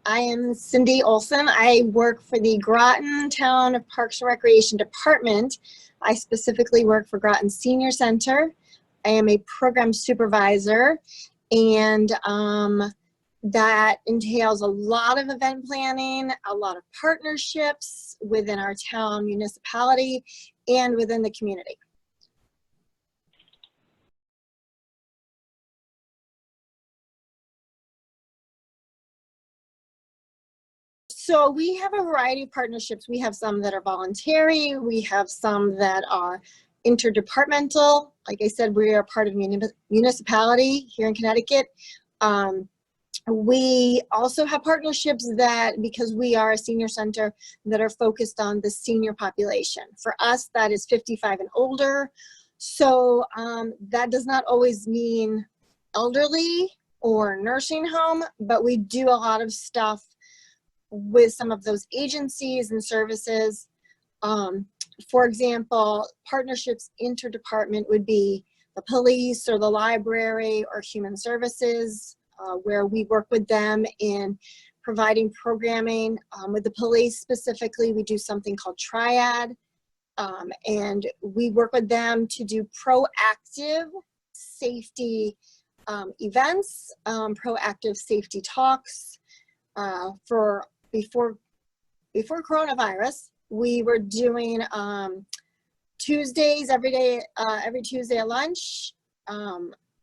I am Cindy Olson. I work for the Groton Town Parks and Recreation Department. I specifically work for Groton Senior Center. I am a program supervisor, and that entails a lot of event planning, a lot of partnerships within our town municipality and within the community. So we have a variety of partnerships. We have some that are voluntary. We have some that are interdepartmental. Like I said, we are part of municipality here in Connecticut. We also have partnerships that, because we are a senior center, that are focused on the senior population. For us, that is 55 and older. So that does not always mean elderly or nursing home, but we do a lot of stuff with some of those agencies and services. For example, partnerships interdepartment would be the police or the library or human services, where we work with them in providing programming. With the police specifically, we do something called Triad, and we work with them to do proactive safety events, proactive safety talks. For before coronavirus, we were doing Tuesdays every Tuesday at lunch,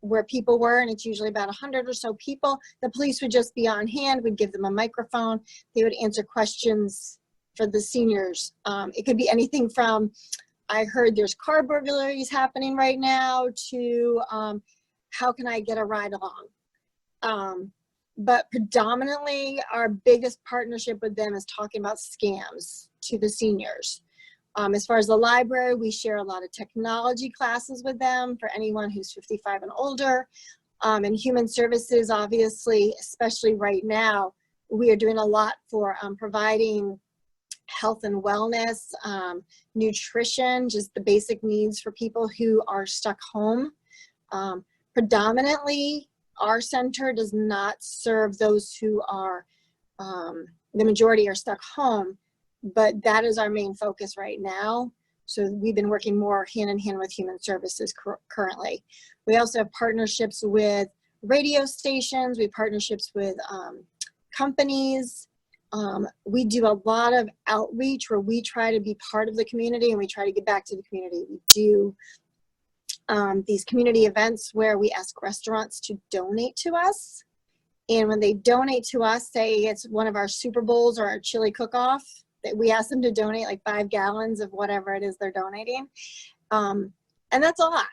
where people were, and it's usually about 100 or so people. The police would just be on hand. We'd give them a microphone. They would answer questions for the seniors. It could be anything from, I heard there's car burglaries happening right now, to how can I get a ride along? But predominantly, our biggest partnership with them is talking about scams to the seniors. As far as the library, we share a lot of technology classes with them for anyone who's 55 and older. And human services, obviously, especially right now, we are doing a lot for providing health and wellness, nutrition, just the basic needs for people who are stuck home. Predominantly, our center does not serve those who are, the majority are stuck home, but that is our main focus right now. So we've been working more hand in hand with human services currently. We also have partnerships with radio stations. We have partnerships with companies. We do a lot of outreach where we try to be part of the community and we try to get back to the community. We do these community events where we ask restaurants to donate to us. And when they donate to us, say it's one of our Super Bowls or our chili cook-off, that we ask them to donate like 5 gallons of whatever it is they're donating. And that's a lot.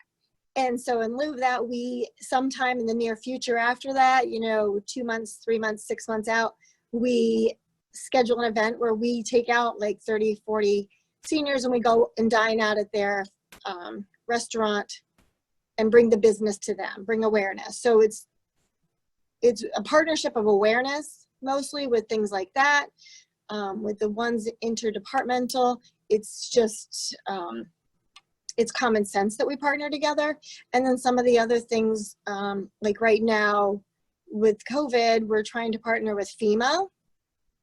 And so in lieu of that, we sometime in the near future after that, 2 months, 3 months, 6 months out, we schedule an event where we take out like 30, 40 seniors and we go and dine out at their restaurant and bring the business to them, bring awareness. So it's a partnership of awareness, mostly with things like that. With the ones interdepartmental, it's just, it's common sense that we partner together. And then some of the other things, like right now with COVID, we're trying to partner with FEMA,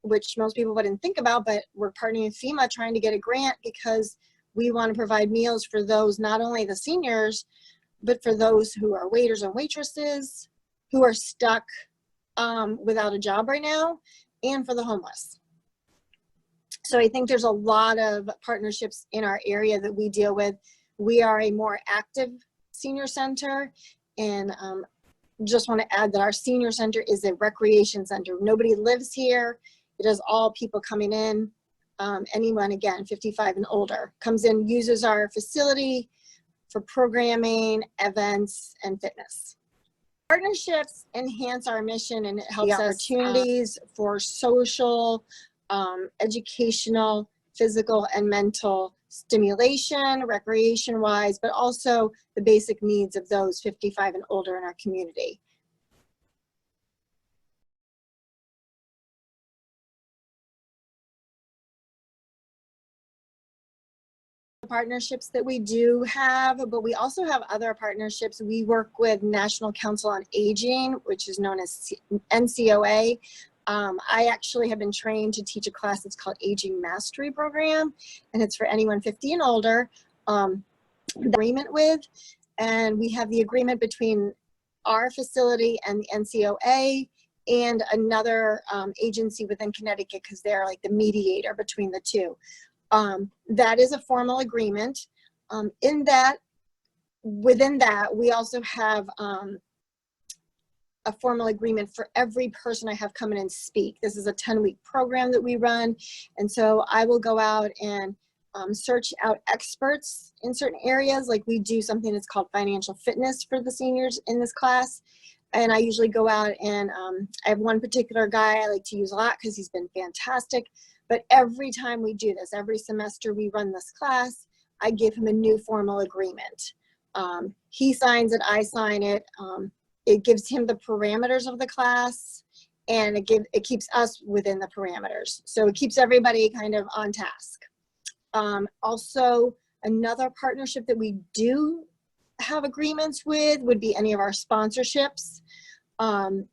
which most people wouldn't think about, but we're partnering with FEMA trying to get a grant because we want to provide meals for those, not only the seniors, but for those who are waiters and waitresses who are stuck without a job right now, and for the homeless. So I think there's a lot of partnerships in our area that we deal with. We are a more active senior center, and just want to add that our senior center is a recreation center. Nobody lives here. It is all people coming in. Anyone, again, 55 and older, comes in, uses our facility for programming, events, and fitness. Partnerships enhance our mission, and it helps opportunities for social, educational, physical, and mental stimulation, recreation-wise, but also the basic needs of those 55 and older in our community. Partnerships that we do have, but we also have other partnerships. We work with National Council on Aging, which is known as NCOA. I actually have been trained to teach a class that's called Aging Mastery Program, and it's for anyone 50 and older. Agreement with, and we have the agreement between our facility and the NCOA and another agency within Connecticut, because they're like the mediator between the two. That is a formal agreement. Within that, we also have a formal agreement for every person I have come in and speak. This is a 10-week program that we run, and so I will go out and search out experts in certain areas. Like we do something that's called financial fitness for the seniors in this class. And I usually go out and I have one particular guy I like to use a lot because he's been fantastic. But every time we do this, every semester we run this class, I give him a new formal agreement. He signs it, I sign it. It gives him the parameters of the class, and it keeps us within the parameters. So it keeps everybody kind of on task. Also, another partnership that we do have agreements with would be any of our sponsorships,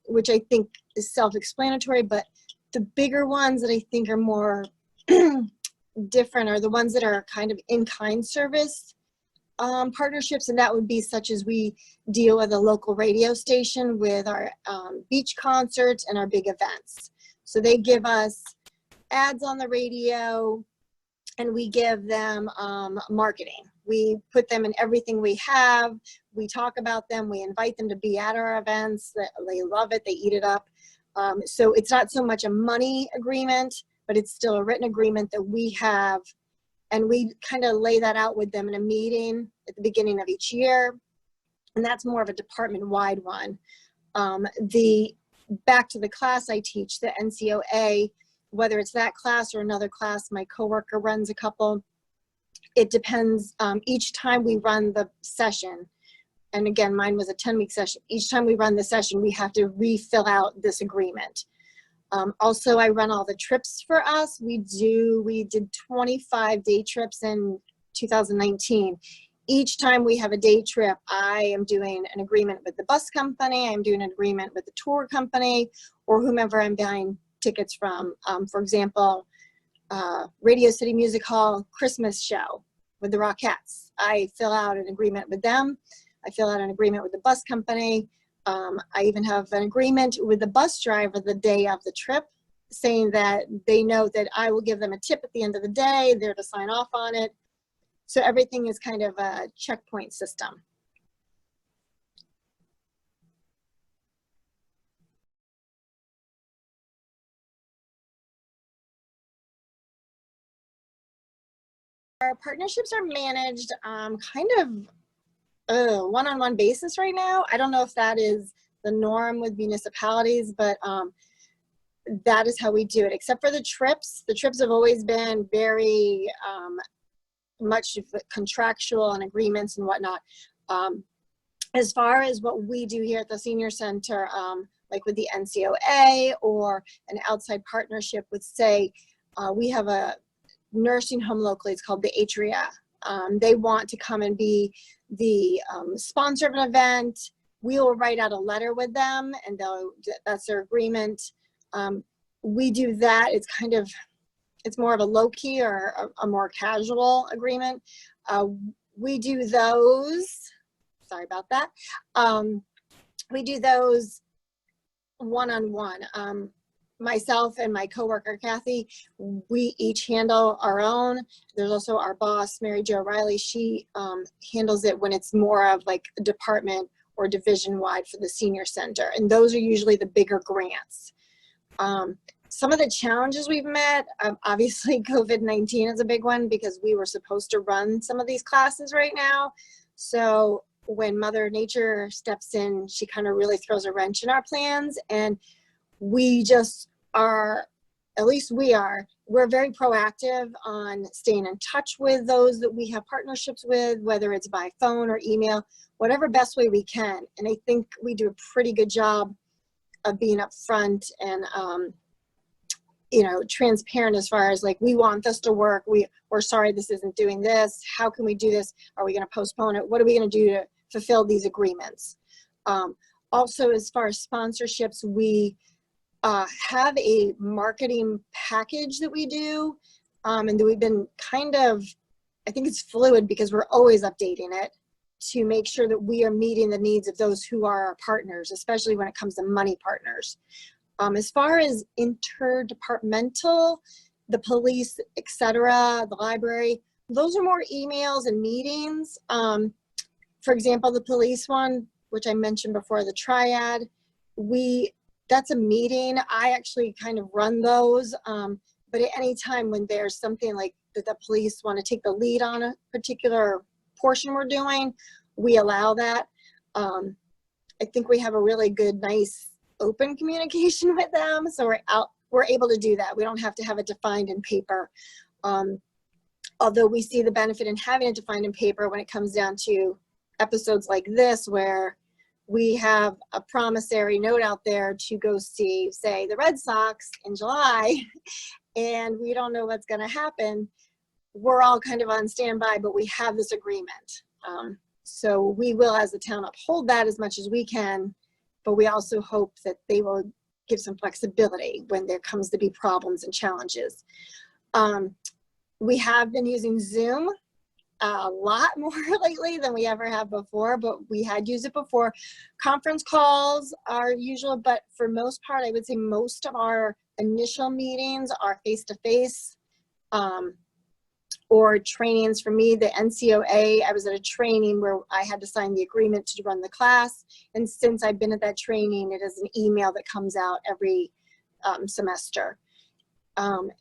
which I think is self-explanatory, but the bigger ones that I think are more different are the ones that are kind of in-kind service partnerships, and that would be such as we deal with a local radio station with our beach concerts and our big events. So they give us ads on the radio, and we give them marketing. We put them in everything we have. We talk about them. We invite them to be at our events. They love it. They eat it up. So it's not so much a money agreement, but it's still a written agreement that we have. And we kind of lay that out with them in a meeting at the beginning of each year. And that's more of a department-wide one. Back to the class I teach, the NCOA, whether it's that class or another class, my coworker runs a couple. It depends. Each time we run the session, and again, mine was a 10-week session. Each time we run the session, we have to refill out this agreement. Also, I run all the trips for us. We did 25 day trips in 2019. Each time we have a day trip, I am doing an agreement with the bus company. I'm doing an agreement with the tour company or whomever I'm buying tickets from. For example, Radio City Music Hall Christmas show with the Rockettes. I fill out an agreement with them. I fill out an agreement with the bus company. I even have an agreement with the bus driver the day of the trip, saying that they know that I will give them a tip at the end of the day. They're to sign off on it. So everything is kind of a checkpoint system. Our partnerships are managed kind of one-on-one basis right now. I don't know if that is the norm with municipalities, but that is how we do it. Except for the trips. The trips have always been very much contractual and agreements and whatnot. As far as what we do here at the senior center, like with the NCOA or an outside partnership with, say, we have a nursing home locally, it's called the Atria. They want to come and be the sponsor of an event. We will write out a letter with them, and that's their agreement. We do that. It's more of a low-key or a more casual agreement. We do those, sorry about that. We do those one-on-one. Myself and my coworker, Kathy, we each handle our own. There's also our boss, Mary Jo Riley. She handles it when it's more of like a department or division-wide for the senior center. And those are usually the bigger grants. Some of the challenges we've met, obviously COVID-19 is a big one because we were supposed to run some of these classes right now. So when Mother Nature steps in, she kind of really throws a wrench in our plans. And we just are, at least we're very proactive on staying in touch with those that we have partnerships with, whether it's by phone or email, whatever best way we can. And I think we do a pretty good job of being upfront and, transparent as far as like, we want this to work. We're sorry this isn't doing this. How can we do this? Are we going to postpone it? What are we going to do to fulfill these agreements? Also, as far as sponsorships, we have a marketing package that we do, and that we've been kind of, I think it's fluid because we're always updating it to make sure that we are meeting the needs of those who are our partners, especially when it comes to money partners. As far as interdepartmental, the police, etc., the library, those are more emails and meetings. For example, the police one, which I mentioned before, the triad, that's a meeting. I actually kind of run those, but at any time when there's something like that the police want to take the lead on a particular portion we're doing, we allow that. I think we have a really good, nice, open communication with them, so we're able to do that. We don't have to have it defined in paper. Although we see the benefit in having it defined in paper when it comes down to episodes like this, where we have a promissory note out there to go see, say, the Red Sox in July, and we don't know what's going to happen. We're all kind of on standby, but we have this agreement. So we will, as a town, uphold that as much as we can, but we also hope that they will give some flexibility when there comes to be problems and challenges. We have been using Zoom a lot more lately than we ever have before, but we had used it before. Conference calls are usual, but for most part, I would say most of our initial meetings are face-to-face, or trainings. For me, the NCOA, I was at a training where I had to sign the agreement to run the class, and since I've been at that training, it is an email that comes out every semester.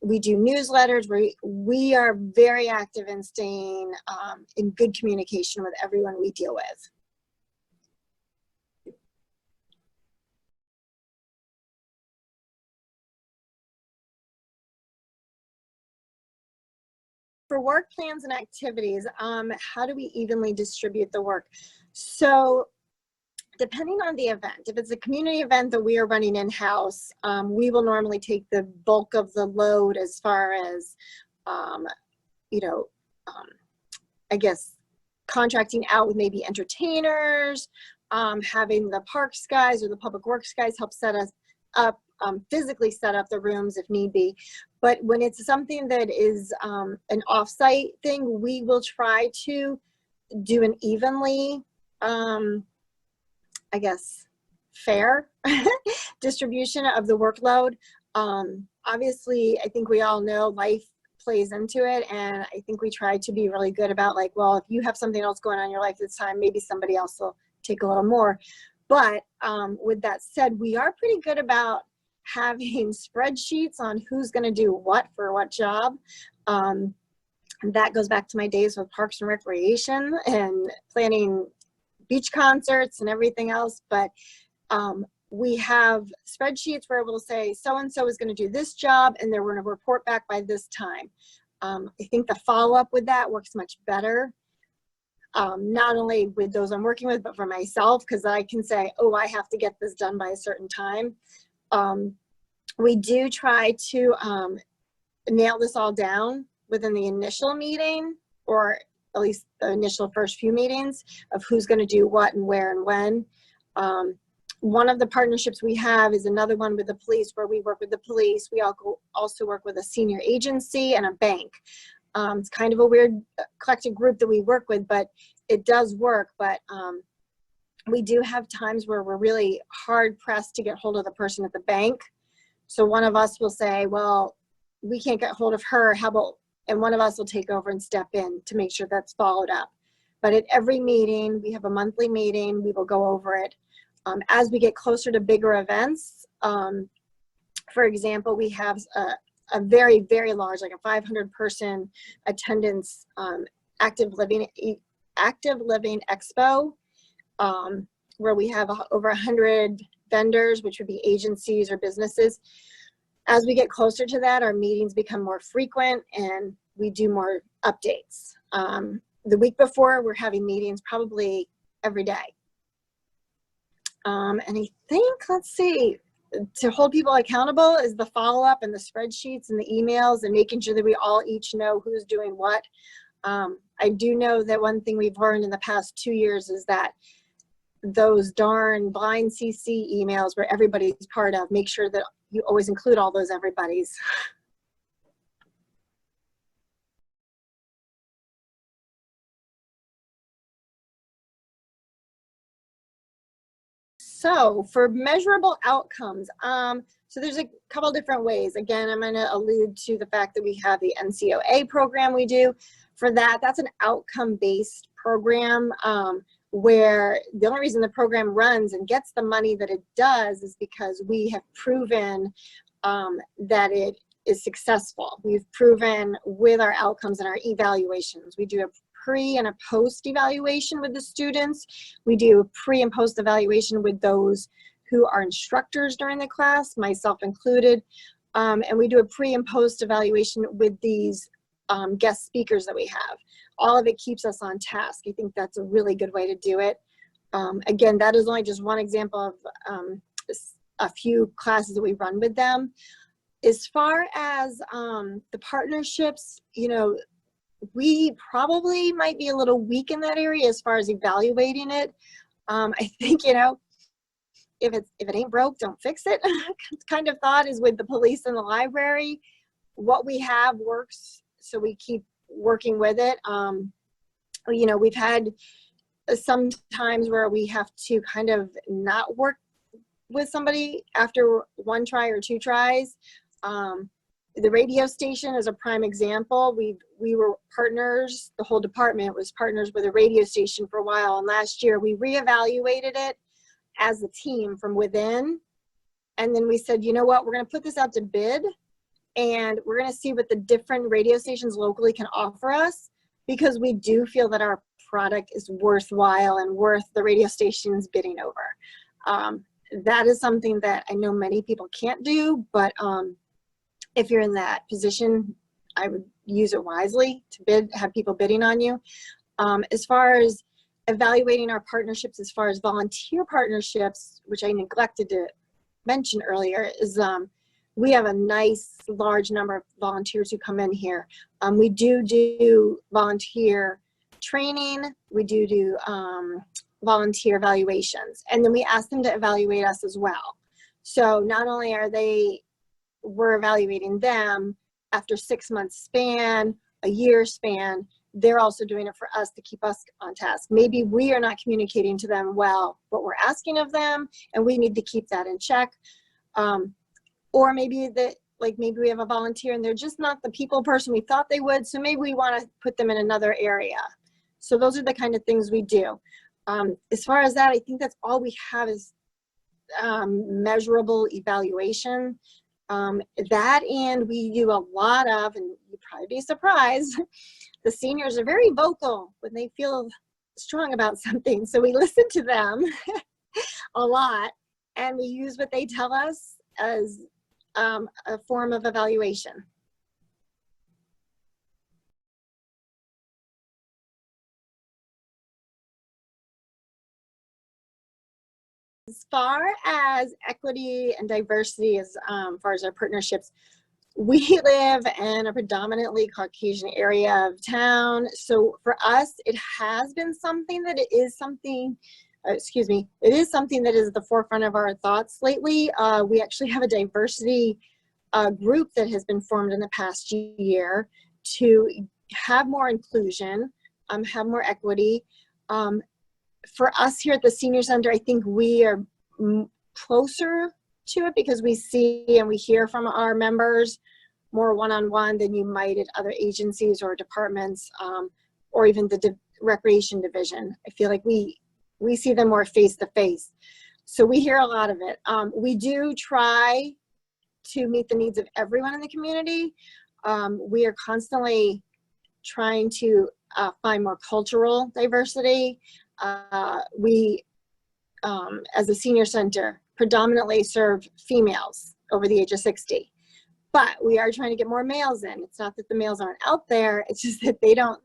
We do newsletters. We are very active in staying in good communication with everyone we deal with. For work plans and activities, how do we evenly distribute the work? So depending on the event, if it's a community event that we are running in-house, we will normally take the bulk of the load as far as, I guess, contracting out with maybe entertainers, having the parks guys or the public works guys help set us up, physically set up the rooms if need be. But when it's something that is an off-site thing, we will try to do an evenly, I guess, fair distribution of the workload. Obviously, I think we all know life plays into it, and I think we try to be really good about, like, well, if you have something else going on in your life this time, maybe somebody else will take a little more. But with that said, we are pretty good about having spreadsheets on who's going to do what for what job. And that goes back to my days with Parks and Recreation and planning beach concerts and everything else. But we have spreadsheets where we'll say so-and-so is going to do this job and they're going to report back by this time. I think the follow-up with that works much better. Not only with those I'm working with, but for myself, because I can say, oh, I have to get this done by a certain time. We do try to nail this all down within the initial meeting, or at least the initial first few meetings, of who's going to do what and where and when. One of the partnerships we have is another one with the police, where we work with the police. We also work with a senior agency and a bank. It's kind of a weird collective group that we work with, but it does work. But we do have times where we're really hard pressed to get hold of the person at the bank. So one of us will say, well, we can't get hold of her, how about, and one of us will take over and step in to make sure that's followed up. But at every meeting, we have a monthly meeting, we will go over it. As we get closer to bigger events, for example, we have a very, very large, like a 500-person attendance active living expo, where we have over 100 vendors, which would be agencies or businesses. As we get closer to that, our meetings become more frequent and we do more updates. The week before, we're having meetings probably every day. And I think, let's see, to hold people accountable is the follow-up and the spreadsheets and the emails and making sure that we all each know who's doing what. I do know that one thing we've learned in the past 2 years is that those darn blind CC emails where everybody's part of, make sure that you always include all those everybody's. So for measurable outcomes, so there's a couple different ways. Again, I'm going to allude to the fact that we have the NCOA program we do. For that, that's an outcome-based program where the only reason the program runs and gets the money that it does is because we have proven that it is successful. We've proven with our outcomes and our evaluations. We do a pre and a post evaluation with the students. We do a pre and post evaluation with those who are instructors during the class, myself included. And we do a pre and post evaluation with these guest speakers that we have. All of it keeps us on task. I think that's a really good way to do it. Again, that is only just one example of a few classes that we run with them. As far as the partnerships, you know, we probably might be a little weak in that area as far as evaluating it. I think, you know, if it ain't broke, don't fix it kind of thought is with the police and the library. What we have works, so we keep working with it. You know, we've had some times where we have to kind of not work with somebody after one try or two tries. The radio station is a prime example. We were partners, the whole department was partners with a radio station for a while, and last year we reevaluated it as a team from within, and then we said, you know what, we're going to put this out to bid, and we're going to see what the different radio stations locally can offer us, because we do feel that our product is worthwhile and worth the radio stations bidding over. That is something that I know many people can't do, but if you're in that position, I would use it wisely to bid, have people bidding on you. As far as evaluating our partnerships, as far as volunteer partnerships, which I neglected to mention earlier, is we have a nice large number of volunteers who come in here. We do volunteer training, we do volunteer evaluations, and then we ask them to evaluate us as well. So not only are we're evaluating them after 6 months span, a year span, they're also doing it for us to keep us on task. Maybe we are not communicating to them well what we're asking of them, and we need to keep that in check. Or maybe maybe we have a volunteer and they're just not the people person we thought they would, so maybe we want to put them in another area. So those are the kind of things we do. As far as that, I think that's all we have is measurable evaluation. That, and we do a lot of, and you'd probably be surprised, the seniors are very vocal when they feel strong about something. So we listen to them a lot, and we use what they tell us as a form of evaluation. As far as equity and diversity, as far as our partnerships, we live in a predominantly Caucasian area of town. So for us, it has been something that it is something that is at the forefront of our thoughts lately. We actually have a diversity group that has been formed in the past year to have more inclusion, have more equity. For us here at the Senior Center, I think we are closer to it because we see and we hear from our members more one-on-one than you might at other agencies or departments, or even the recreation division. I feel like we see them more face-to-face. So we hear a lot of it. We do try to meet the needs of everyone in the community. We are constantly trying to find more cultural diversity. We, as a senior center, predominantly serve females over the age of 60, but we are trying to get more males in. It's not that the males aren't out there, it's just that they don't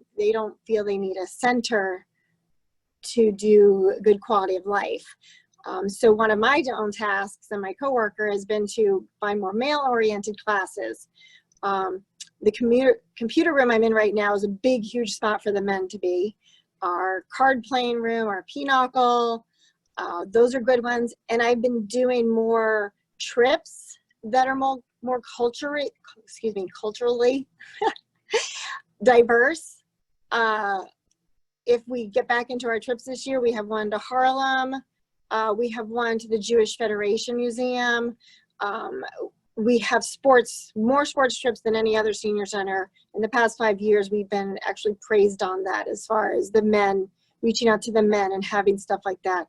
feel they need a center to do good quality of life. So one of my own tasks and my coworker has been to find more male-oriented classes. The computer room I'm in right now is a big, huge spot for the men to be. Our card playing room, our pinochle, those are good ones. And I've been doing more trips that are more culturally diverse. If we get back into our trips this year, we have one to Harlem. We have one to the Jewish Federation Museum. We have more sports trips than any other senior center. In the past 5 years, we've been actually praised on that as far as the men, reaching out to the men and having stuff like that.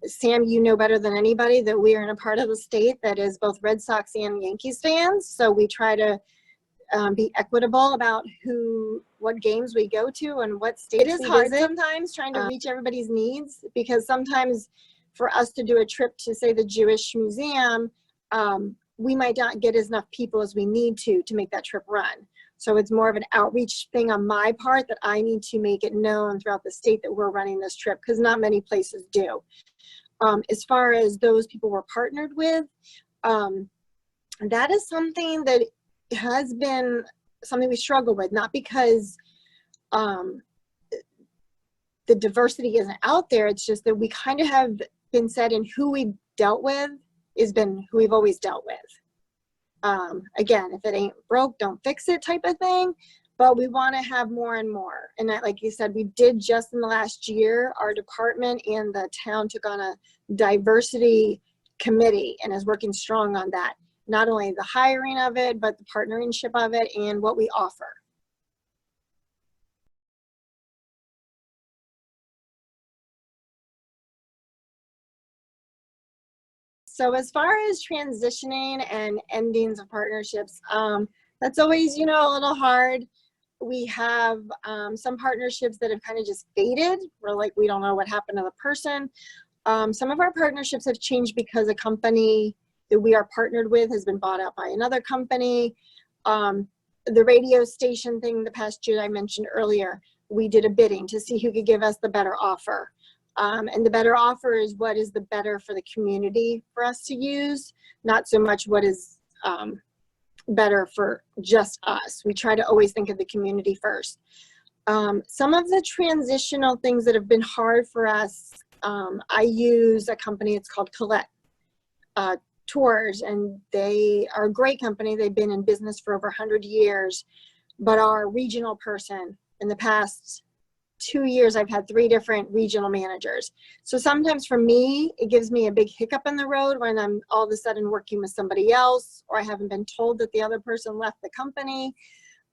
Sam, you know better than anybody that we are in a part of the state that is both Red Sox and Yankees fans. So we try to be equitable about what games we go to and what states we visit. It is hard sometimes trying to reach everybody's needs, because sometimes for us to do a trip to, say, the Jewish Museum, we might not get as enough people as we need to make that trip run. So it's more of an outreach thing on my part, that I need to make it known throughout the state that we're running this trip, because not many places do. As far as those people we're partnered with, that is something that has been something we struggle with, not because the diversity isn't out there. It's just that we kind of have been set in who we've dealt with has been who we've always dealt with. Again, if it ain't broke, don't fix it type of thing. But we want to have more and more. And that, like you said, we did just in the last year, our department and the town took on a diversity committee and is working strong on that. Not only the hiring of it, but the partnership of it and what we offer. So as far as transitioning and endings of partnerships, that's always, a little hard. We have some partnerships that have kind of just faded. We're like, we don't know what happened to the person. Some of our partnerships have changed because a company that we are partnered with has been bought out by another company. The radio station thing the past year I mentioned earlier, we did a bidding to see who could give us the better offer. And the better offer is what is the better for the community for us to use, not so much what is better for just us. We try to always think of the community first. Some of the transitional things that have been hard for us, I use a company, it's called Colette Tours, and they are a great company. They've been in business for over 100 years, but our regional person, in the past 2 years, I've had 3 different regional managers. So sometimes for me, it gives me a big hiccup in the road when I'm all of a sudden working with somebody else, or I haven't been told that the other person left the company.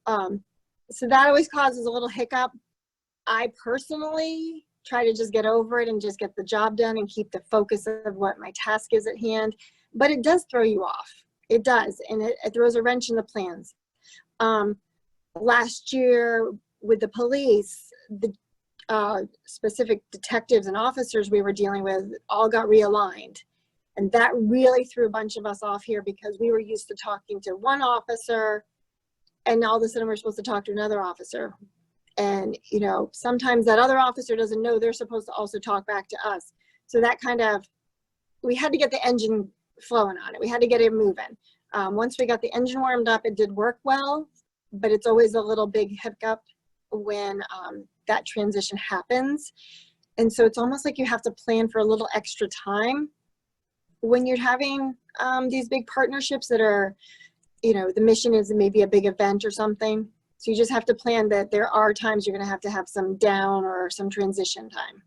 So that always causes a little hiccup. I personally try to just get over it and just get the job done and keep the focus of what my task is at hand. But it does throw you off. It does. And it throws a wrench in the plans. Last year with the police, the specific detectives and officers we were dealing with all got realigned. And that really threw a bunch of us off here, because we were used to talking to one officer and all of a sudden we're supposed to talk to another officer. And, sometimes that other officer doesn't know they're supposed to also talk back to us. So that we had to get the engine flowing on it. We had to get it moving. Once we got the engine warmed up, it did work well, but it's always a little big hiccup when that transition happens. And so it's almost like you have to plan for a little extra time when you're having these big partnerships that are, the mission is maybe a big event or something. So you just have to plan that there are times you're going to have some down or some transition time.